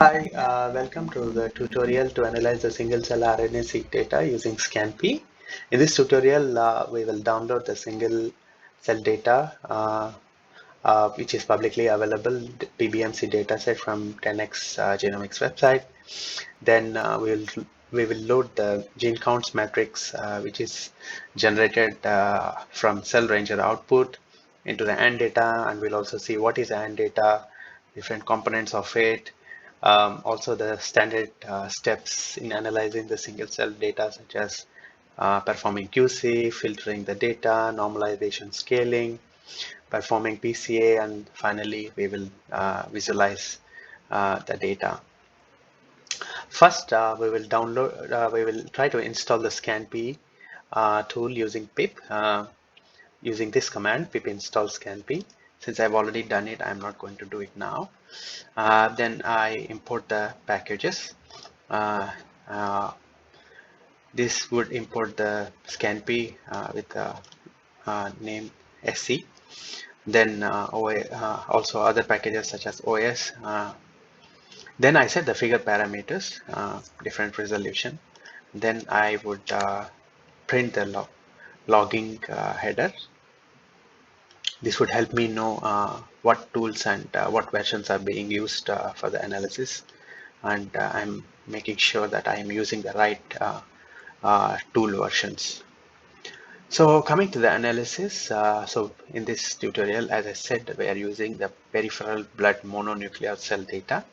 Hi, welcome to the tutorial to analyze the single-cell RNA-seq data using scanpy. In this tutorial, we will download the single-cell data, which is publicly available PBMC dataset from 10x Genomics website. Then we will load the gene counts matrix, which is generated from cell ranger output into the AnnData, and we'll also see what is AnnData, different components of it. Also the standard steps in analyzing the single cell data, such as performing QC, filtering the data, normalization, scaling, performing PCA, and finally we will visualize the data. First, we will try to install the scanpy tool using pip, using this command, pip install scanpy. Since I've already done it, I'm not going to do it now. Then I import the packages. This would import the scanpy with the name SC. Then also other packages such as OS. Then I set the figure parameters, different resolution. Then I would print the logging header. This would help me know what tools and what versions are being used for the analysis, and I'm making sure that I am using the right tool versions. So coming to the analysis, so in this tutorial, as I said, we are using the peripheral blood mononuclear cell data.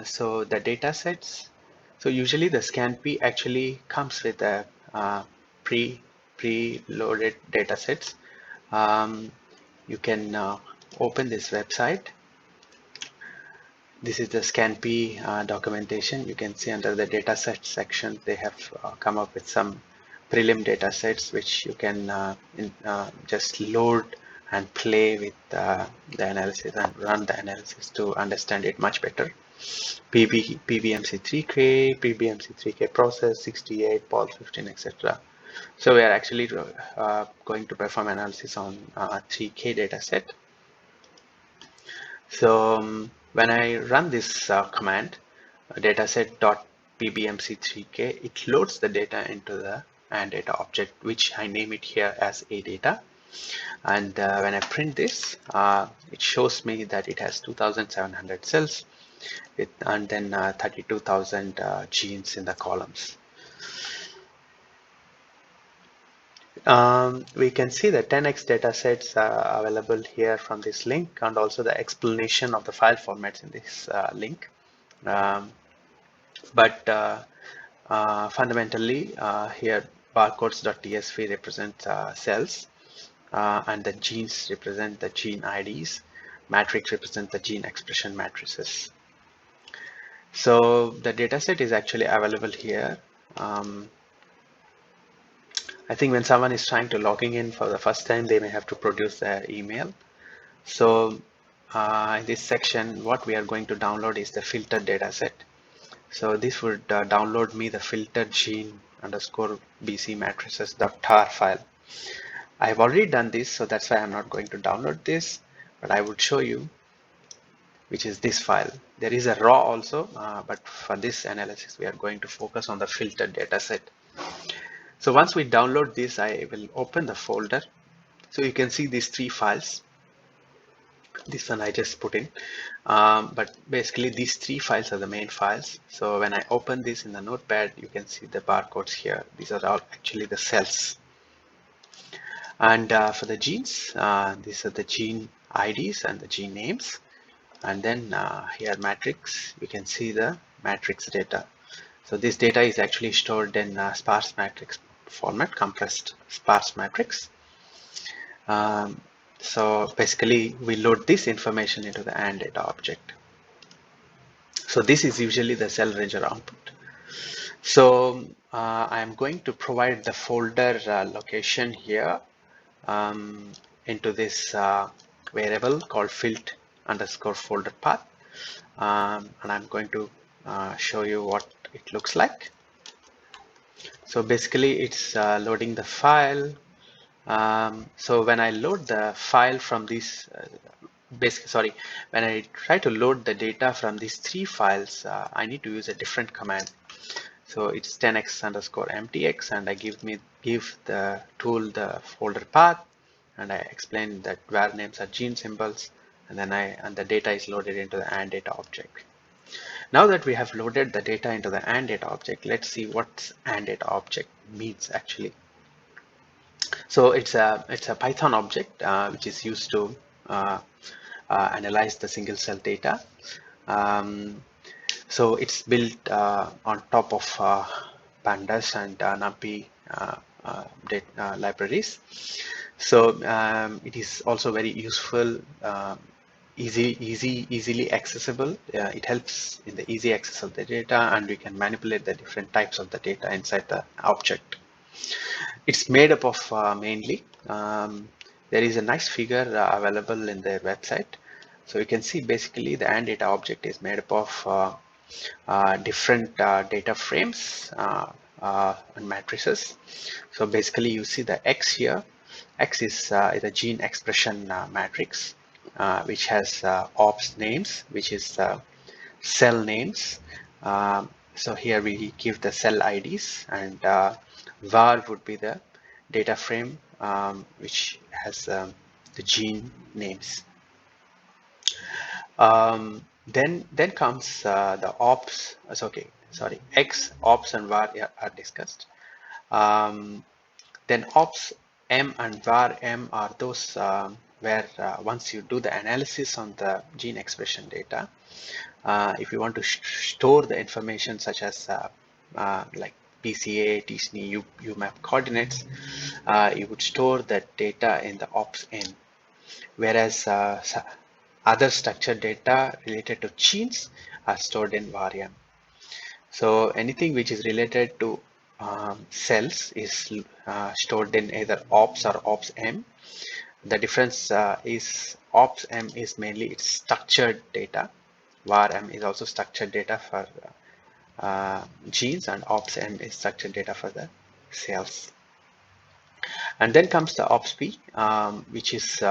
So the data sets, so usually the scanpy actually comes with a pre-loaded data sets. You can open this website. This is the scanpy documentation. You can see under the dataset section, they have come up with some prelim data sets which you can just load and play with the analysis and run the analysis to understand it much better. PBMC 3K, PBMC 3K process, 68, Pol 15, etc. So we are actually going to perform analysis on 3K dataset. So when I run this command, dataset.pbmc3k, it loads the data into the AnnData object, which I name it here as AData. And when I print this, it shows me that it has 2,700 cells and then 32,000 genes in the columns. We can see the 10x datasets available here from this link, and also the explanation of the file formats in this link. Fundamentally, here barcodes.tsv represent cells, and the genes represent the gene IDs. Matrix represent the gene expression matrices. So the dataset is actually available here. I think when someone is trying to logging in for the first time, they may have to produce their email. So in this section, what we are going to download is the filtered dataset. So this would download me the filtered gene underscore BC matrices.tar file. I have already done this, so that's why I'm not going to download this, but I would show you, which is this file. There is a raw also, but for this analysis, we are going to focus on the filtered dataset. So once we download this, I will open the folder. So you can see these three files. This one I just put in, but basically these three files are the main files. So when I open this in the notepad, you can see the barcodes here. These are all actually the cells. And for the genes, these are the gene IDs and the gene names. And then here matrix, you can see the matrix data. So this data is actually stored in sparse matrix format, compressed sparse matrix. So basically we load this information into the AnnData object. So this is usually the cell ranger output. So I'm going to provide the folder location here into this variable called filt_folder path, and I'm going to show you what it looks like. So basically it's loading the file. So when I load the file from this basically, sorry, when I try to load the data from these three files, I need to use a different command. So it's 10x underscore mtx, and I give the tool the folder path, and I explain that var names are gene symbols, and then the data is loaded into the AnnData object. Now that we have loaded the data into the AnnData object, let's see what AnnData object means actually. So it's a Python object which is used to analyze the single cell data. Um, so it's built on top of pandas and NumPy libraries. So it is also very useful, easily accessible. It helps in the easy access of the data, and we can manipulate the different types of the data inside the object. It's made up of mainly, there is a nice figure available in their website. So you can see basically the AnnData object is made up of different data frames and matrices. So basically you see the X here. X is a gene expression matrix, which has ops names, which is cell names. So here we give the cell IDs, and var would be the data frame which has the gene names. Then comes the ops. Okay, sorry. X, ops, and var are discussed. Then ops m and var m are those where once you do the analysis on the gene expression data, if you want to store the information such as like PCA, TSNE, UMAP coordinates, you would store that data in the ops n. Whereas other structured data related to genes are stored in var-m. So anything which is related to cells is stored in either ops or ops m. The difference is ops m is mainly its structured data. Var m is also structured data for genes, and ops m is structured data for the cells. And then comes the ops p, which is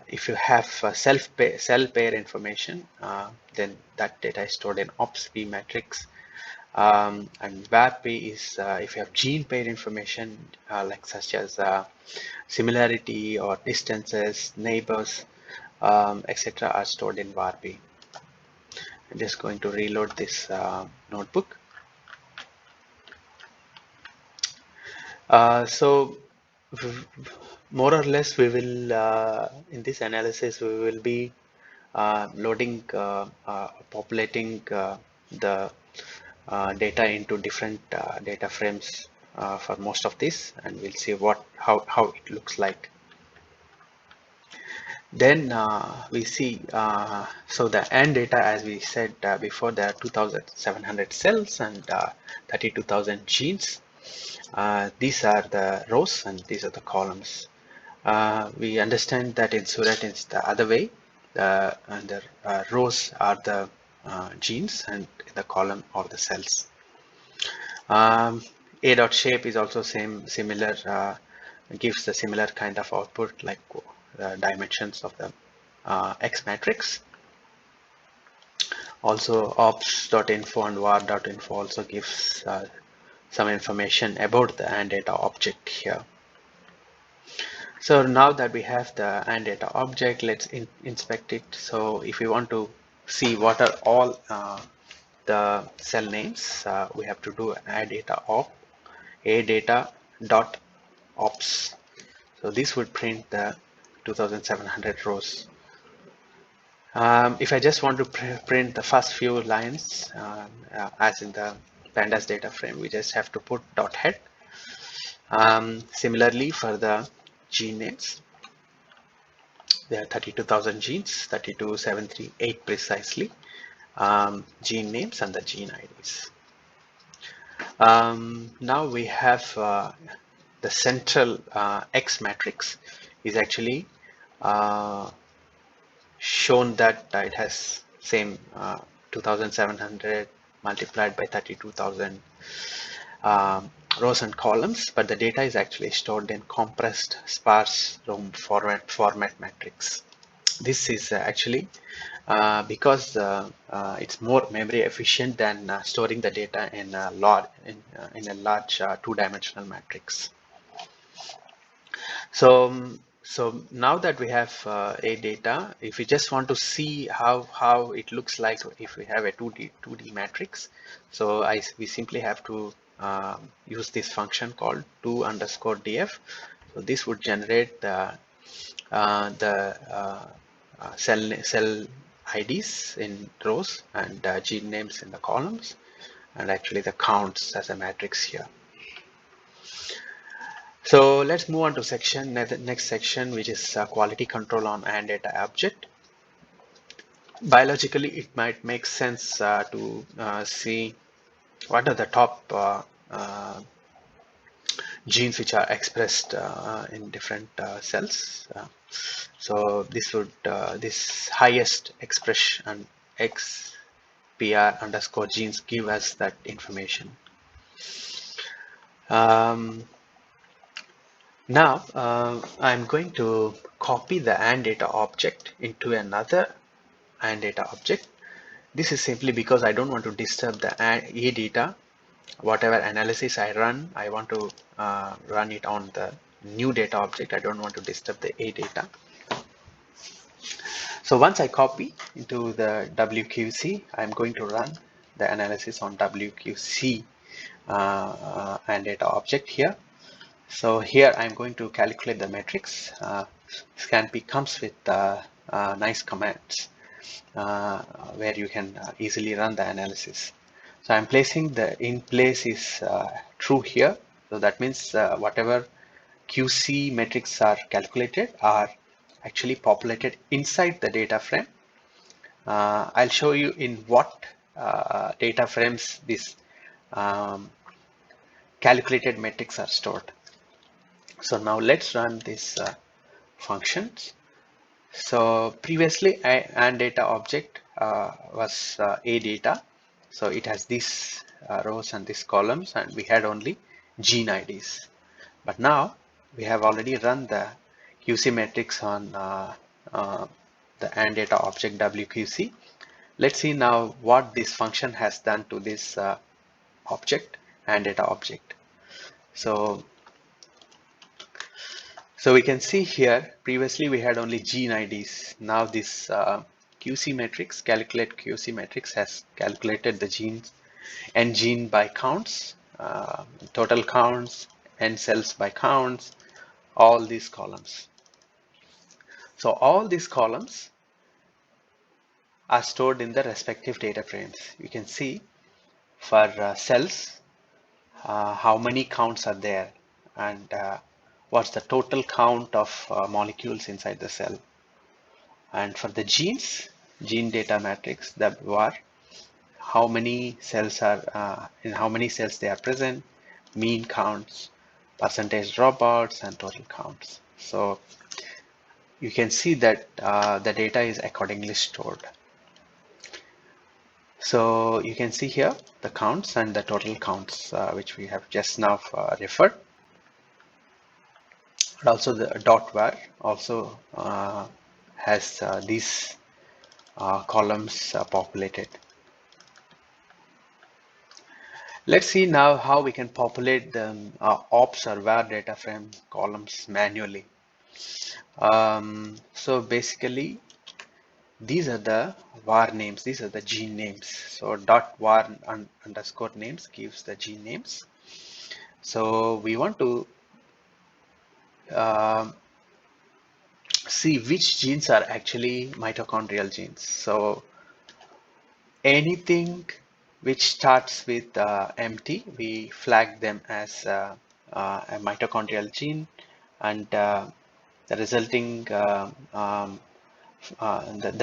if you have cell pair information, then that data is stored in ops p matrix. And var p is if you have gene pair information like such as similarity or distances, neighbors, etc. are stored in var p. I'm just going to reload this notebook. So more or less we will in this analysis we will be loading populating the data into different data frames for most of this, and we'll see how it looks like. Then we see so the AnnData, as we said before, there are 2,700 cells and 32,000 genes. These are the rows and these are the columns. We understand that in Surat it's the other way. The rows are the genes and the column are the cells. A dot shape is also similar, gives the similar kind of output like the dimensions of the X matrix. Also ops.info and var.info also gives some information about the AnnData object here. So now that we have the AnnData object, let's inspect it. So if we want to see what are all the cell names, we have to do AnnData op AData dot ops. So this would print the 2,700 rows. If I just want to print the first few lines, as in the pandas data frame, we just have to put dot head. Similarly, for the gene names, there are 32,000 genes, 32,738 precisely, gene names and the gene IDs. Now we have the central X matrix is actually shown that it has same 2,700 multiplied by 32,000 rows and columns, but the data is actually stored in compressed sparse row format matrix. This is actually because it's more memory efficient than storing the data in a large two-dimensional matrix. So now that we have a data, if we just want to see how it looks like if we have a 2D matrix, so we simply have to use this function called 2_df. So this would generate the cell IDs in rows and gene names in the columns, and actually the counts as a matrix here. So let's move on to the next section, which is quality control on AnnData object. Biologically, it might make sense to see what are the top genes which are expressed in different cells. So this highest expression XPR_ genes give us that information. Now I'm going to copy the AnnData object into another AnnData object. This is simply because I don't want to disturb the A data. Whatever analysis I run, I want to run it on the new data object. I don't want to disturb the A data. So once I copy into the WQC, I'm going to run the analysis on WQC AnnData object here. So here I'm going to calculate the metrics. Scanpy comes with nice commands where you can easily run the analysis. So I'm placing the in place is true here. So that means whatever QC metrics are calculated are actually populated inside the data frame. I'll show you in what data frames these calculated metrics are stored. So now let's run these functions. So previously AnnData object was A data. So it has these rows and these columns, and we had only gene IDs. But now we have already run the QC metrics on the AnnData object WQC. Let's see now what this function has done to this object, AnnData object. So we can see here, previously we had only gene IDs. Now this QC matrix, calculate QC matrix, has calculated the genes and gene by counts, total counts, and cells by counts, all these columns. So all these columns are stored in the respective data frames. You can see for cells, how many counts are there, and what's the total count of molecules inside the cell. And for the genes, gene data matrix, the var, how many cells are in how many cells they are present, mean counts, percentage dropouts, and total counts. So you can see that the data is accordingly stored. So you can see here the counts and the total counts which we have just now referred. And also the .var also has these columns populated. Let's see now how we can populate the ops or var data frame columns manually. So basically, these are the var names, these are the gene names. So .var underscore names gives the gene names. So we want to see which genes are actually mitochondrial genes. So anything which starts with MT, we flag them as a mitochondrial gene, and the resulting the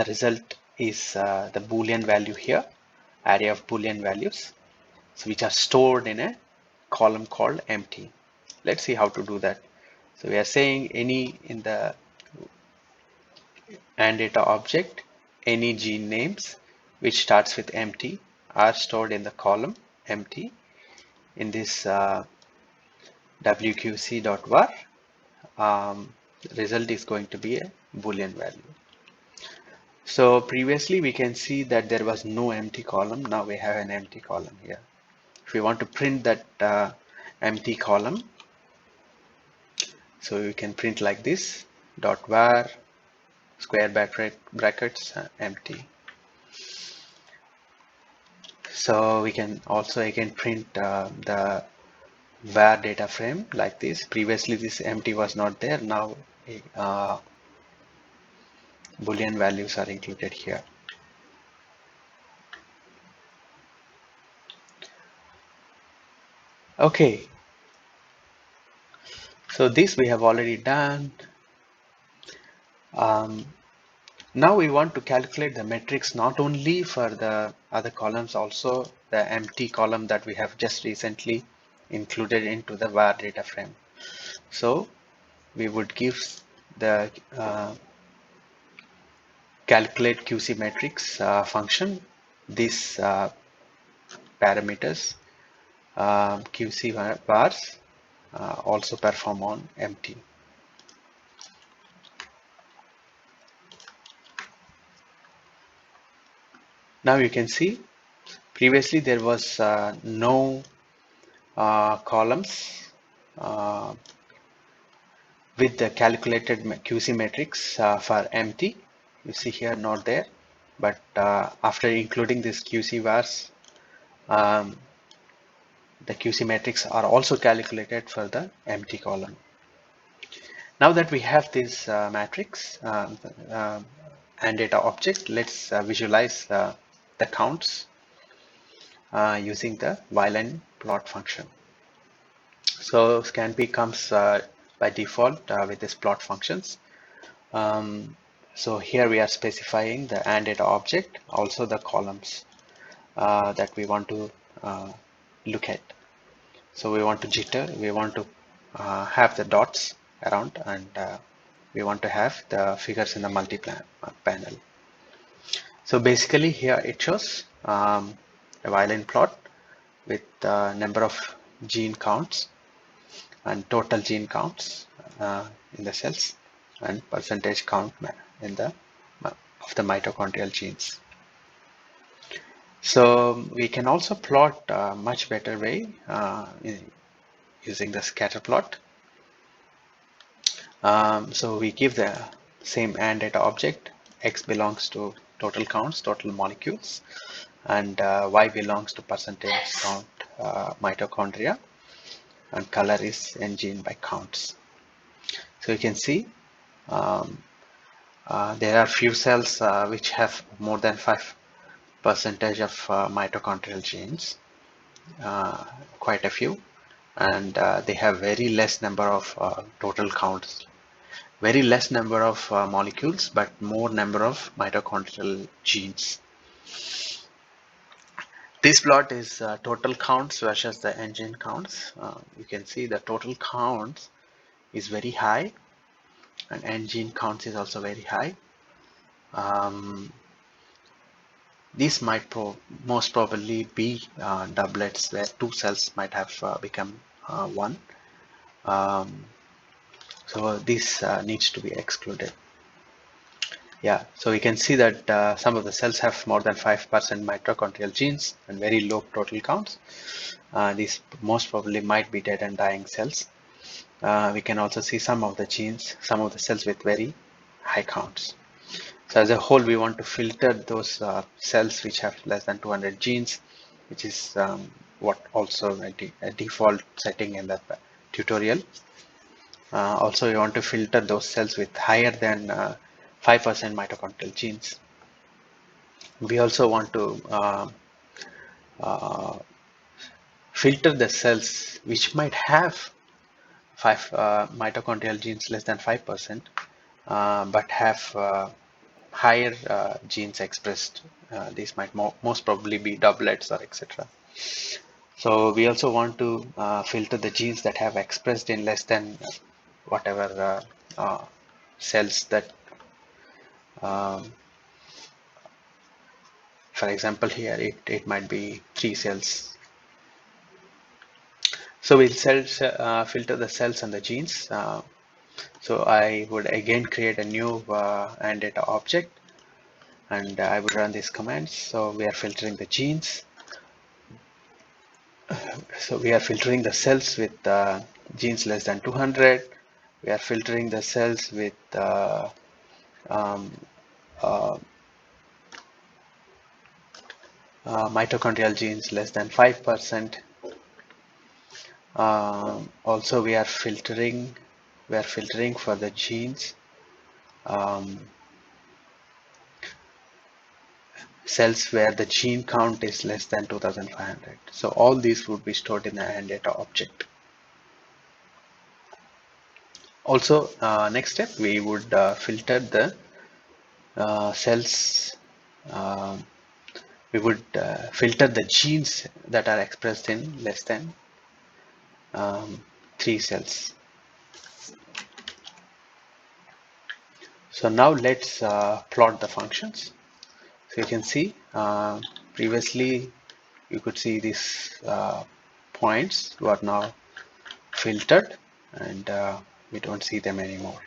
result is the Boolean value here, array of Boolean values, so which are stored in a column called MT. Let's see how to do that. So we are saying any in the AnnData object, any gene names which starts with MT are stored in the column MT in this WQC.var. The result is going to be a Boolean value. So previously we can see that there was no empty column. Now we have an empty column here. If we want to print that empty column, so we can print like this, dot var square brackets empty. So we can also again print the var data frame like this. Previously this empty was not there. Now uh, Boolean values are included here. Okay, so this we have already done. Now we want to calculate the metrics not only for the other columns, also the empty column that we have just recently included into the var data frame. So we would give the calculate QC metrics function these parameters QC bars also perform on empty. Now you can see previously there was no columns with the calculated QC metrics for empty. You see here not there, but after including this QC vars, um, the QC metrics are also calculated for the empty column. Now that we have this matrix and data object, let's visualize the counts using the while and plot function. So scanpy comes by default with this plot functions. So here we are specifying the AnnData object, also the columns that we want to look at. So we want to jitter, we want to have the dots around, and we want to have the figures in the panel. So basically here it shows a while-in plot with number of gene counts and total gene counts in the cells and percentage count in the of the mitochondrial genes. So we can also plot a much better way using the scatter plot. So we give the same AnnData object. X belongs to total counts, total molecules, and Y belongs to percentage count mitochondria, and color is gene by counts. So you can see there are few cells which have more than 5% of mitochondrial genes, quite a few, and they have very less number of total counts, very less number of molecules, but more number of mitochondrial genes. This plot is total counts versus the engine counts. You can see the total counts is very high, and engine counts is also very high. These might most probably be doublets where two cells might have become one. So this needs to be excluded. Yeah, so we can see that some of the cells have more than 5% mitochondrial genes and very low total counts. These most probably might be dead and dying cells. We can also see some of the genes, some of the cells with very high counts. So as a whole, we want to filter those cells which have less than 200 genes, which is what also a default setting in the tutorial. Also, we want to filter those cells with higher than 5% mitochondrial genes. We also want to filter the cells which might have mitochondrial genes less than 5%, but have higher genes expressed. These might most probably be doublets or etc. So we also want to filter the genes that have expressed in less than whatever cells that, for example, here it might be 3 cells. So we'll filter the cells and the genes. So I would again create a new AnnData object, and I would run these commands. So we are filtering the genes. So we are filtering the cells with genes less than 200. We are filtering the cells with um, uh, mitochondrial genes less than 5%. Also, we are filtering for the genes um, cells where the gene count is less than 2500. So all these would be stored in the AnnData object. Also, next step, we would filter the cells. um we would filter the genes that are expressed in less than um, 3 cells. So now let's plot the functions. So you can see previously you could see these points who are now filtered, and we don't see them anymore.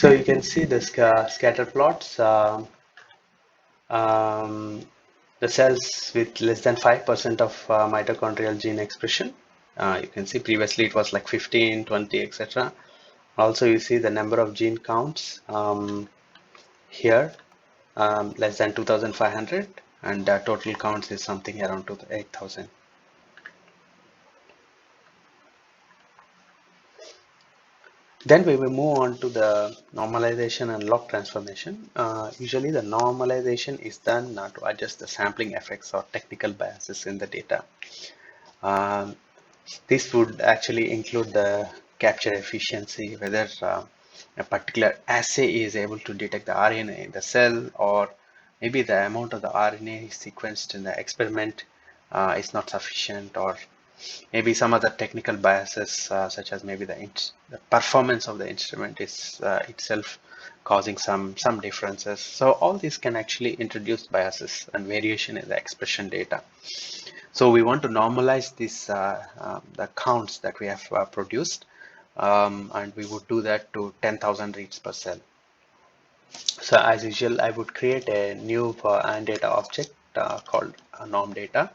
So you can see the scatter plots. Um, the cells with less than 5% of mitochondrial gene expression. You can see previously it was like 15, 20, etc. Also, you see the number of gene counts here, less than 2,500, and total counts is something around 8,000. Then we will move on to the normalization and log transformation. Usually the normalization is done to adjust the sampling effects or technical biases in the data. Um, this would actually include the capture efficiency, whether a particular assay is able to detect the RNA in the cell, or maybe the amount of the RNA sequenced in the experiment is not sufficient, or maybe some other technical biases, such as maybe the performance of the instrument is itself causing some differences. So all these can actually introduce biases and variation in the expression data. So we want to normalize this the counts that we have produced, and we would do that to 10,000 reads per cell. So as usual, I would create a new AnnData object called norm data,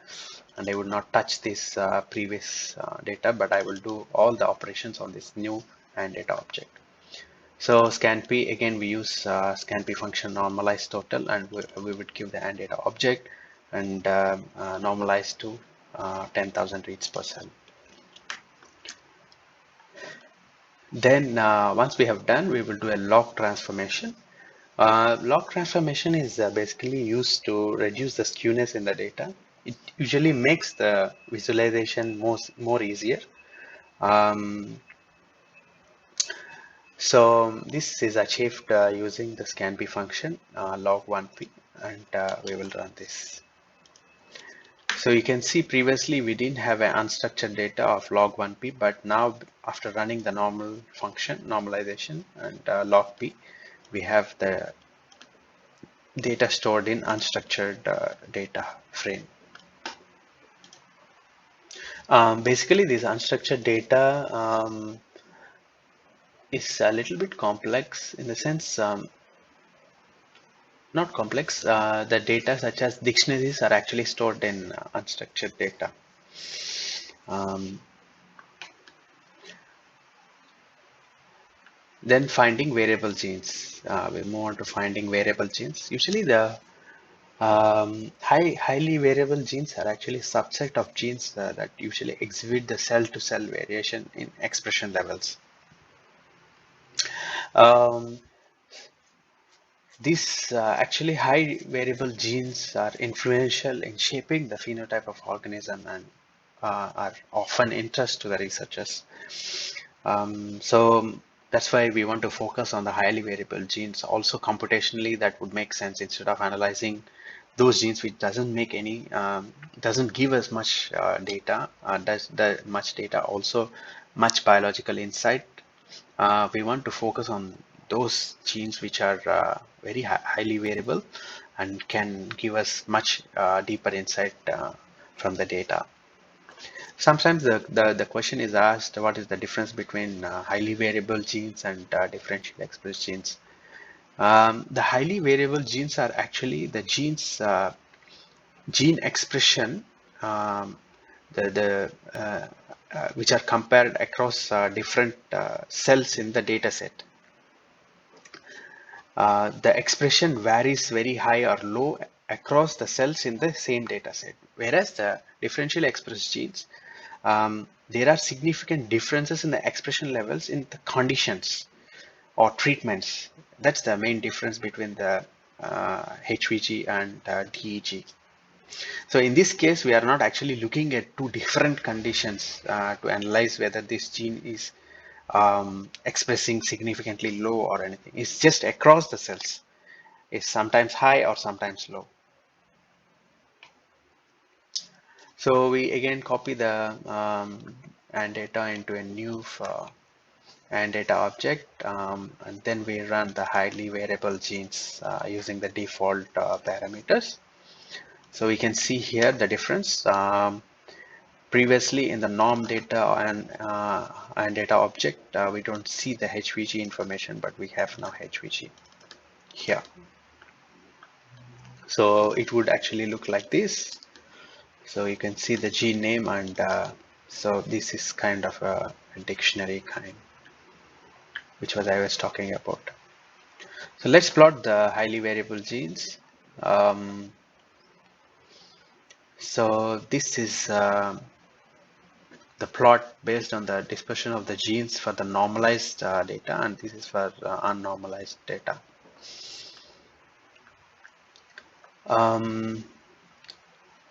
and I would not touch this previous data, but I will do all the operations on this new AnnData object. So scanpy, again we use scanpy function normalize total, and we would give the AnnData object and normalize to 10,000 reads per cell. Then once we have done, we will do a log transformation. Log transformation is basically used to reduce the skewness in the data. It usually makes the visualization more easier. Um, so this is achieved using the scanpy function log1p, and we will run this. So you can see previously we didn't have an unstructured data of log1p, but now after running the normal function normalization and log_p, we have the data stored in unstructured data frame. Basically, this unstructured data is a little bit complex in the sense, not complex, the data such as dictionaries are actually stored in unstructured data. Um, then finding variable genes. We move on to finding variable genes. Usually the highly variable genes are actually subset of genes that usually exhibit the cell-to-cell variation in expression levels. Um, these actually high variable genes are influential in shaping the phenotype of organism and are often interest to the researchers. So that's why we want to focus on the highly variable genes. Also computationally, that would make sense instead of analyzing those genes which doesn't make any doesn't give us much data, does the much data also much biological insight. We want to focus on those genes which are very highly variable and can give us much deeper insight from the data. Sometimes the question is asked, what is the difference between highly variable genes and differentially expressed genes? The highly variable genes are actually the genes, gene expression, um, which are compared across different cells in the data set. The expression varies very high or low across the cells in the same data set. Whereas the differentially expressed genes, there are significant differences in the expression levels in the conditions or treatments. That's the main difference between the HVG and DEG. So in this case, we are not actually looking at two different conditions to analyze whether this gene is expressing significantly low or anything. It's just across the cells. It's sometimes high or sometimes low. So we again copy the AnnData into a new AnnData object, and then we run the highly variable genes using the default parameters. So we can see here the difference. Previously in the norm data and data object, we don't see the HVG information, but we have now HVG here. So it would actually look like this. So you can see the gene name, and so this is kind of a dictionary kind, which was I was talking about. So let's plot the highly variable genes. So this is the plot based on the dispersion of the genes for the normalized data, and this is for unnormalized data.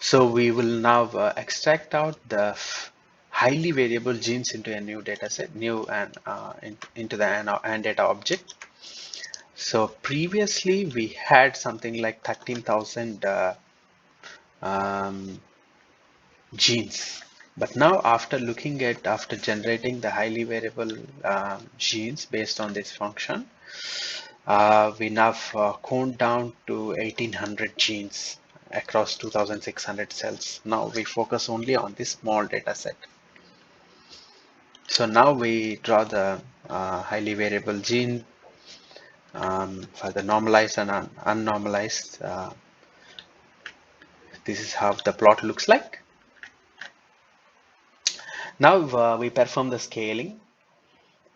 So we will now extract out the highly variable genes into a new data set, new and into the AnnData object. So previously we had something like 13,000 genes, but now after generating the highly variable genes based on this function, we now coned down to 1800 genes across 2600 cells. Now we focus only on this small data set. So now we draw the highly variable gene for the normalized and unnormalized. This is how the plot looks like. Now we perform the scaling.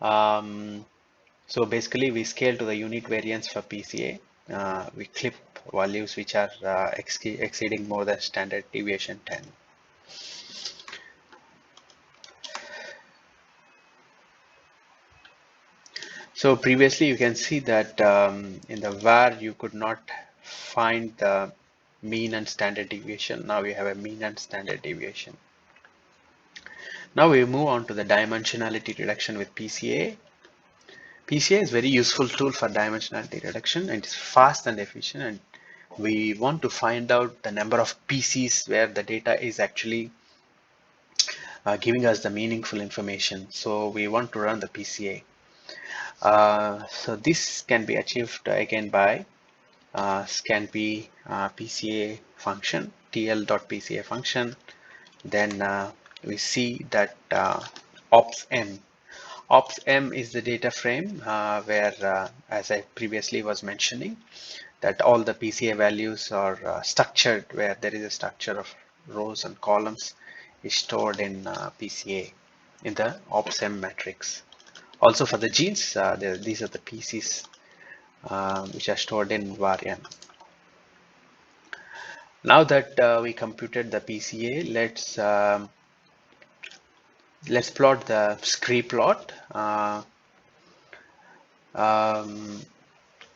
So basically we scale to the unit variance for PCA. We clip values which are exceeding more than standard deviation 10. So previously you can see that in the var you could not find the mean and standard deviation. Now we have a mean and standard deviation. Now we move on to the dimensionality reduction with PCA. PCA is very useful tool for dimensionality reduction, and it's fast and efficient, and we want to find out the number of PCs where the data is actually giving us the meaningful information. So we want to run the PCA. So this can be achieved again by scanpy PCA function, tl.pca function. Then we see that ops_m. Ops_m is the data frame where, as I previously was mentioning, that all the PCA values are structured, where there is a structure of rows and columns is stored in PCA in the ops_m matrix. Also for the genes, these are the PCs which are stored in var_m. Now that we computed the PCA, let's plot the scree plot.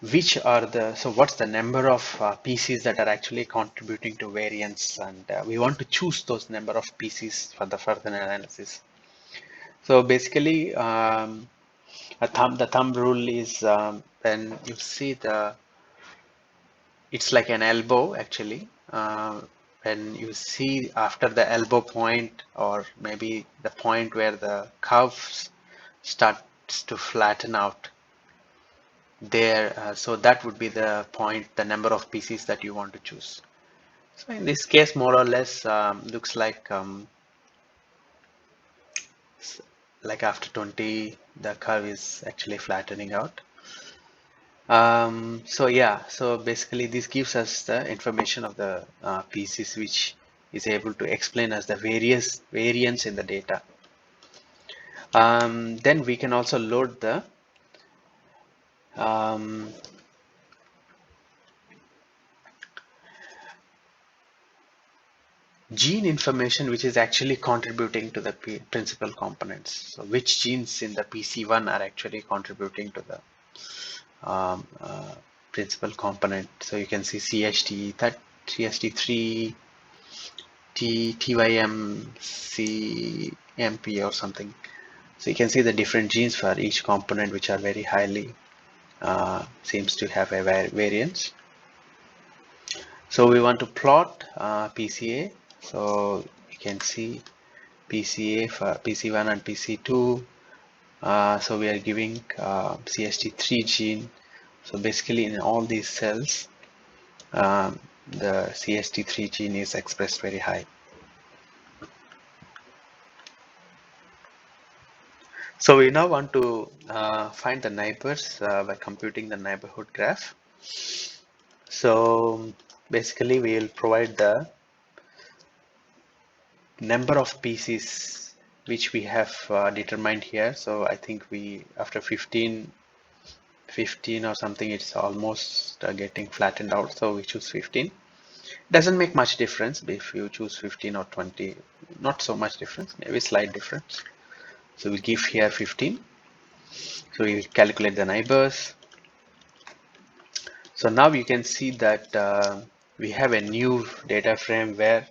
Which are the, so what's the number of PCs that are actually contributing to variance, and we want to choose those number of PCs for the further analysis. So basically the thumb rule is when you see the it's like an elbow actually. When you see after the elbow point, or maybe the point where the curve starts to flatten out there, so that would be the point, the number of PCs that you want to choose. So in this case, more or less, looks like after 20, the curve is actually flattening out. So yeah, so basically this gives us the information of the PCs, which is able to explain us the various variants in the data. Then we can also load the um, gene information, which is actually contributing to the principal components. So which genes in the PC1 are actually contributing to the um, uh, principal component. So you can see CST, CST3, TYM, CMP or something. So you can see the different genes for each component, which are very highly seems to have a variance. So we want to plot PCA. So you can see PCA for PC1 and PC2. So we are giving CST3 gene. So basically in all these cells, the CST3 gene is expressed very high. So we now want to find the neighbors by computing the neighborhood graph. So basically we will provide the number of PCs which we have determined here. So I think we, after 15 or something, it's almost getting flattened out. So we choose 15. Doesn't make much difference if you choose 15 or 20, not so much difference, maybe slight difference. So we give here 15. So we calculate the neighbors. So now you can see that we have a new data frame where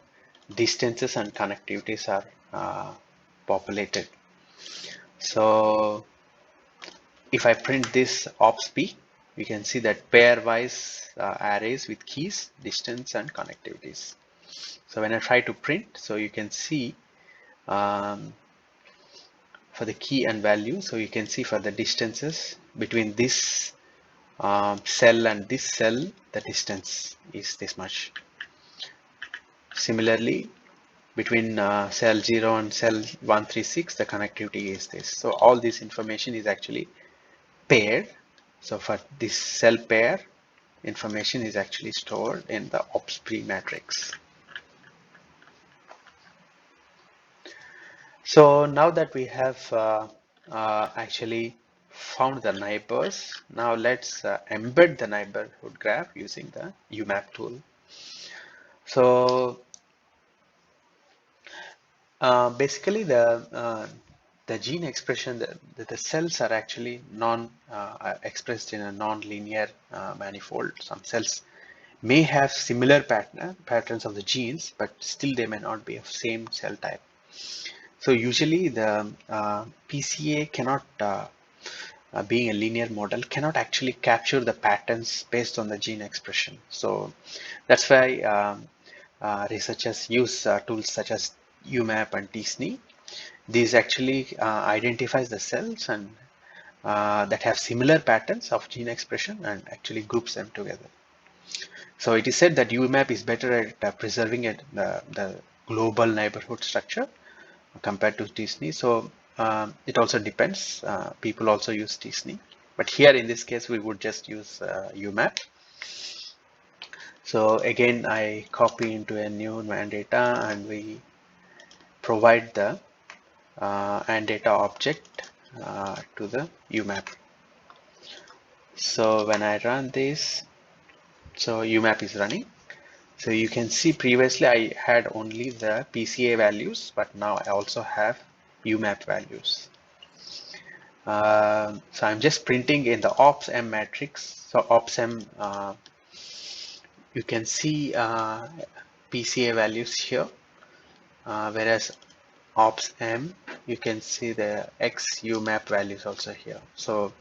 distances and connectivities are populated. So if I print this OPSP, you can see that pairwise arrays with keys, distance, and connectivities. So when I try to print, so you can see um, for the key and value, so you can see for the distances between this cell and this cell, the distance is this much. Similarly, between cell 0 and cell 136, the connectivity is this. So all this information is actually paired. So for this cell pair, information is actually stored in the OPSP matrix. So now that we have actually found the neighbors, now let's embed the neighborhood graph using the UMAP tool. So basically the gene expression, the cells are actually expressed in a non-linear manifold. Some cells may have similar patterns of the genes, but still they may not be of same cell type. So usually the PCA cannot, being a linear model, cannot actually capture the patterns based on the gene expression. So that's why researchers use tools such as UMAP and TSNE. These actually identifies the cells and that have similar patterns of gene expression and actually groups them together. So it is said that UMAP is better at preserving the global neighborhood structure compared to TSNE. So it also depends. People also use TSNE, but here in this case we would just use UMAP. So again, I copy into a new AnnData and we provide the AnnData object to the UMAP. So when I run this, so UMAP is running. So you can see previously I had only the PCA values, but now I also have UMAP values. So I'm just printing in the ops-m matrix. So ops-m, you can see PCA values here, whereas ops-m, you can see the X UMAP values also here. So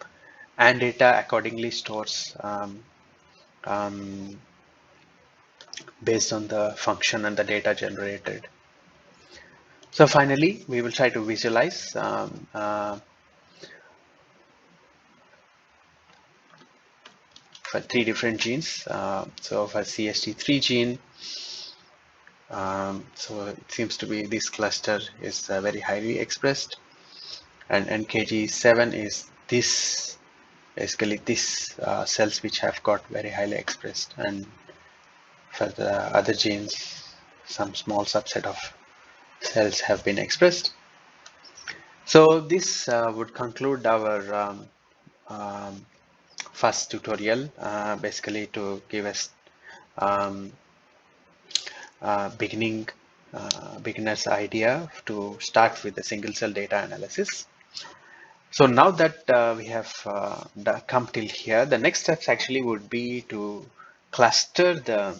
AnnData accordingly stores based on the function and the data generated. So finally, we will try to visualize for 3 different genes. So for CST3 gene, so it seems to be this cluster is very highly expressed, and NKG7 is this, basically this cells which have got very highly expressed, and for the other genes, some small subset of cells have been expressed. So this would conclude our first tutorial, basically to give us um, beginner's idea to start with the single cell data analysis. So now that we have come till here, the next steps actually would be to cluster the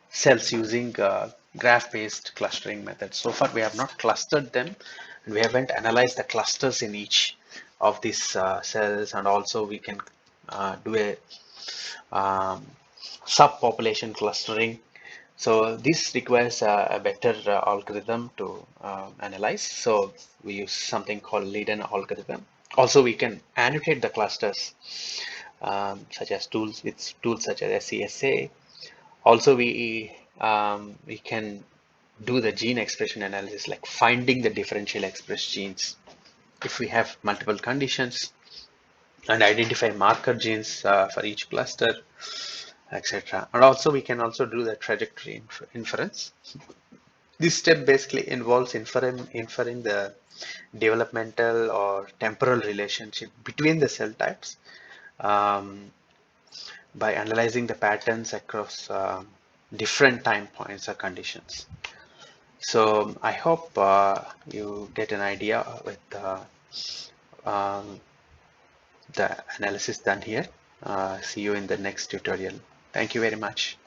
cells using graph-based clustering methods. So far, we have not clustered them, and we haven't analyzed the clusters in each of these cells, and also we can do a um, subpopulation clustering. So this requires a better algorithm to analyze. So we use something called lead-in algorithm. Also, we can annotate the clusters such as tools with tools such as SCSA. Also, we can do the gene expression analysis, like finding the differential expressed genes if we have multiple conditions, and identify marker genes for each cluster, etc. And also we can also do the trajectory inference. This step basically involves inferring the developmental or temporal relationship between the cell types um, by analyzing the patterns across different time points or conditions. So I hope you get an idea with um, the analysis done here. See you in the next tutorial. Thank you very much.